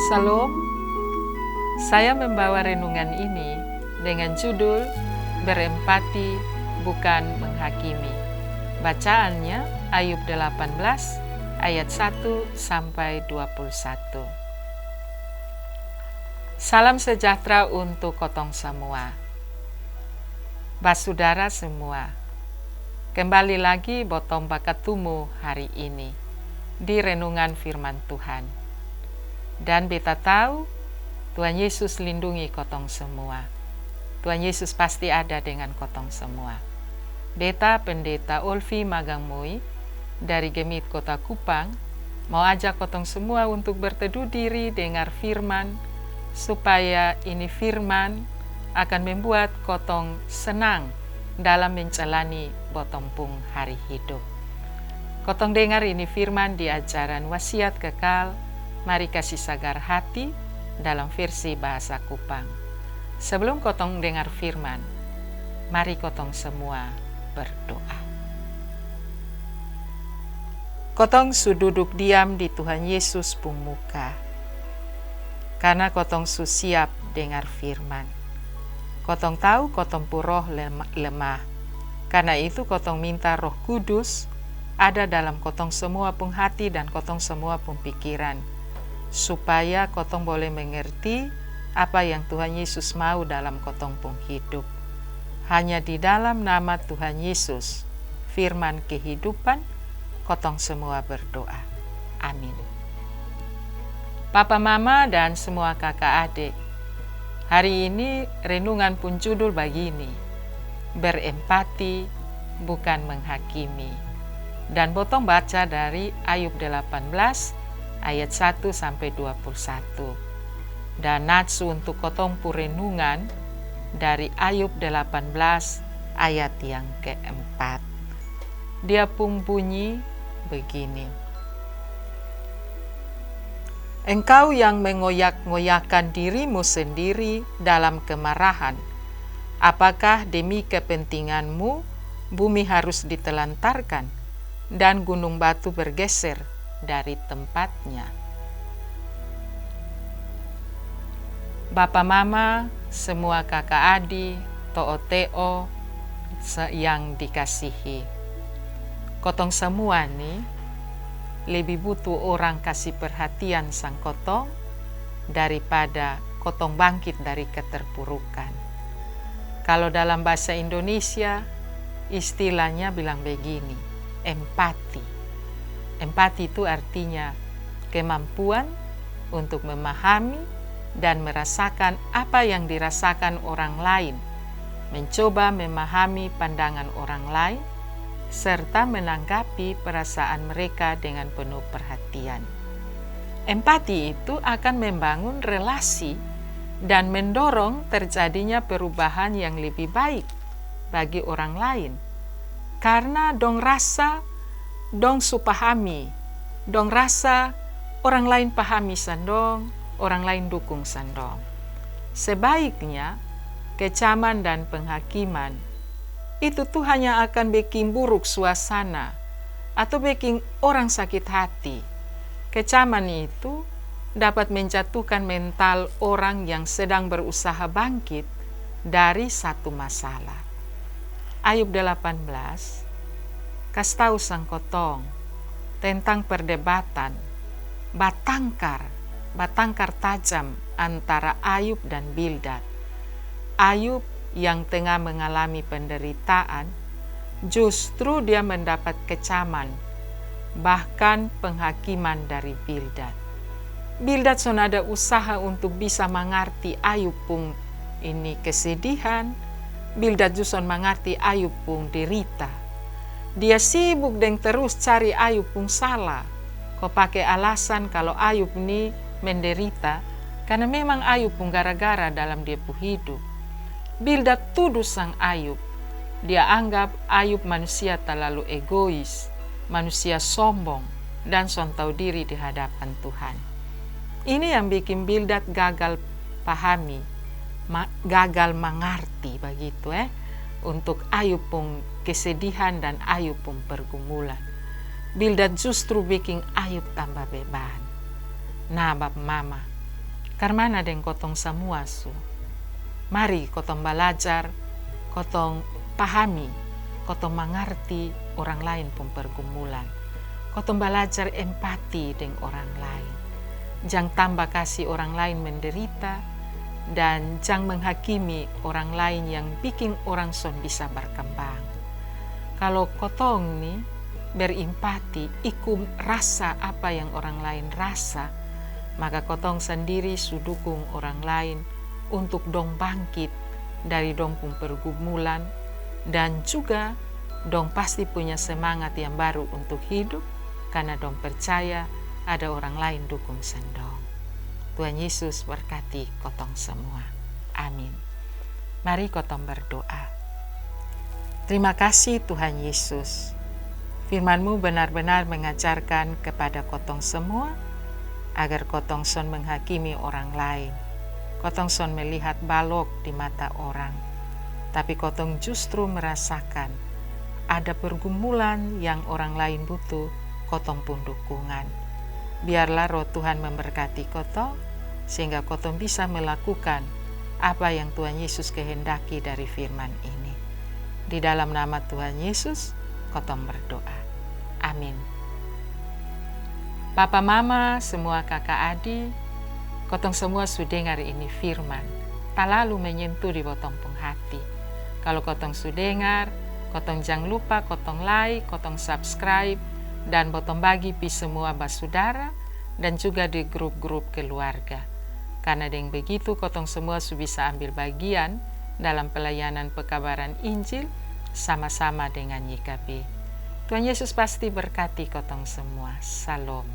Salam, saya membawa renungan ini dengan judul Berempati Bukan Menghakimi. Bacaannya Ayub 18 ayat 1-21. Salam sejahtera untuk kotong semua. Basudara semua, kembali lagi botong bakatumu hari ini di renungan firman Tuhan. Dan beta tahu Tuhan Yesus lindungi kotong semua. Tuhan Yesus pasti ada dengan kotong semua. Beta Pendeta Olvi Magangmui dari Gemit Kota Kupang mau ajak kotong semua untuk berteduh diri dengar firman, supaya ini firman akan membuat kotong senang dalam menjalani botompung hari hidup. Kotong dengar ini firman di ajaran wasiat kekal, mari kasih sagar hati dalam versi bahasa Kupang. Sebelum kotong dengar firman, mari kotong semua berdoa. Kotong duduk diam di Tuhan Yesus pung muka, karena kotong siap dengar firman. Kotong tahu kotong puroh lemah, karena itu kotong minta Roh Kudus ada dalam kotong semua pung hati dan kotong semua pung pikiran, supaya kotong boleh mengerti apa yang Tuhan Yesus mau dalam kotong pung hidup. Hanya di dalam nama Tuhan Yesus, firman kehidupan, kotong semua berdoa. Amin. Papa, Mama, dan semua kakak adik, hari ini renungan pun judul begini, berempati bukan menghakimi. Dan botong baca dari Ayub 18 ayat 1-21. Dan natsu untuk kotong renungan dari Ayub 18 ayat yang keempat. Dia pun bunyi begini. Engkau yang mengoyak-ngoyakkan dirimu sendiri dalam kemarahan, apakah demi kepentinganmu bumi harus ditelantarkan dan gunung batu bergeser dari tempatnya? Bapa, Mama, semua kakak adik, to'o-teo yang dikasihi, kotong semua nih lebih butuh orang kasih perhatian sang kotong daripada kotong bangkit dari keterpurukan. Kalau dalam bahasa Indonesia istilahnya bilang begini, empati. Empati itu artinya kemampuan untuk memahami dan merasakan apa yang dirasakan orang lain, mencoba memahami pandangan orang lain, serta menanggapi perasaan mereka dengan penuh perhatian. Empati itu akan membangun relasi dan mendorong terjadinya perubahan yang lebih baik bagi orang lain. Karena dong rasa, dong supahami, dong rasa orang lain pahami sandong, orang lain dukung sandong. Sebaiknya kecaman dan penghakiman itu tuh hanya akan bikin buruk suasana atau bikin orang sakit hati. Kecaman itu dapat menjatuhkan mental orang yang sedang berusaha bangkit dari satu masalah. Ayub 18 kasih tahu sang kotong tentang perdebatan batangkar tajam antara Ayub dan Bildad. Ayub yang tengah mengalami penderitaan, justru dia mendapat kecaman, bahkan penghakiman dari Bildad. Bildad sonada usaha untuk bisa mengerti Ayub pun ini kesedihan. Bildad justru mengerti Ayub pun derita. Dia sibuk dan terus cari Ayub pun salah. Kau pakai alasan kalau Ayub ini menderita, karena memang Ayub pun gara-gara dalam dia pun hidup. Bildad tuduh sang Ayub. Dia anggap Ayub manusia terlalu egois, manusia sombong, dan sontau diri di hadapan Tuhan. Ini yang bikin Bildad gagal pahami, gagal mengerti begitu untuk Ayub pun kesedihan dan Ayub pun pergumulan. Bildad justru bikin Ayub tambah beban. Nah, Bapak Mama, karmana deng kotong semua su. Mari kotong belajar, kotong pahami, kotong mengerti orang lain pun pergumulan. Kotong belajar empati dengan orang lain. Jangan tambah kasih orang lain menderita, dan jangan menghakimi orang lain yang bikin orang son bisa berkembang. Kalau kotong nih berempati, ikut rasa apa yang orang lain rasa, maka kotong sendiri sudukung orang lain untuk dong bangkit dari dong pun pergumulan, dan juga dong pasti punya semangat yang baru untuk hidup karena dong percaya ada orang lain dukung sendong. Tuhan Yesus berkati kotong semua. Amin. Mari kotong berdoa. Terima kasih Tuhan Yesus. Firman-Mu benar-benar mengajarkan kepada kotong semua agar kotong son menghakimi orang lain. Kotong son melihat balok di mata orang, tapi kotong justru merasakan ada pergumulan yang orang lain butuh, kotong pun dukungan. Biarlah roh Tuhan memberkati kotong, sehingga kotong bisa melakukan apa yang Tuhan Yesus kehendaki dari firman ini. Di dalam nama Tuhan Yesus, kotong berdoa. Amin. Papa Mama, semua kakak adik, kotong semua sudah dengar ini firman, tak lalu menyentuh di botong pung hati. Kalau kotong sudah dengar, kotong jangan lupa kotong like, kotong subscribe, dan botong bagi pi semua basudara, dan juga di grup-grup keluarga. Karena dengan begitu kotong semua bisa ambil bagian dalam pelayanan pekabaran Injil sama-sama dengan YKB. Tuhan Yesus pasti berkati kotong semua. Salam.